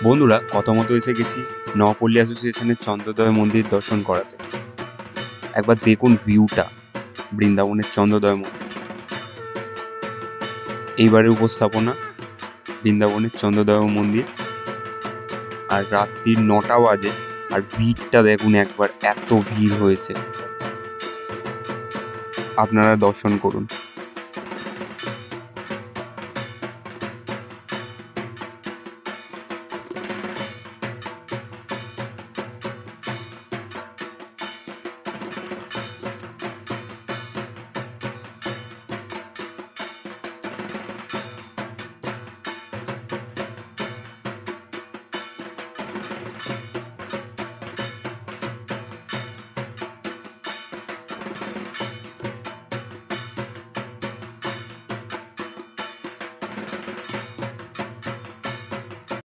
বন্ধুরা কথা মতো এসে গেছি নবপল্লী অ্যাসোসিয়েশনের চন্দ্রোদয় মন্দির দর্শন করাতে। একবার দেখুন ভিউটা, বৃন্দাবনের চন্দ্রোদয় মন্দির। এইবারে উপস্থাপনা বৃন্দাবনের চন্দ্রোদয় মন্দির, আর রাত্রির 9টা বাজে, আর ভিড়টা দেখুন একবার, এত ভিড় হয়েছে। আপনারা দর্শন করুন।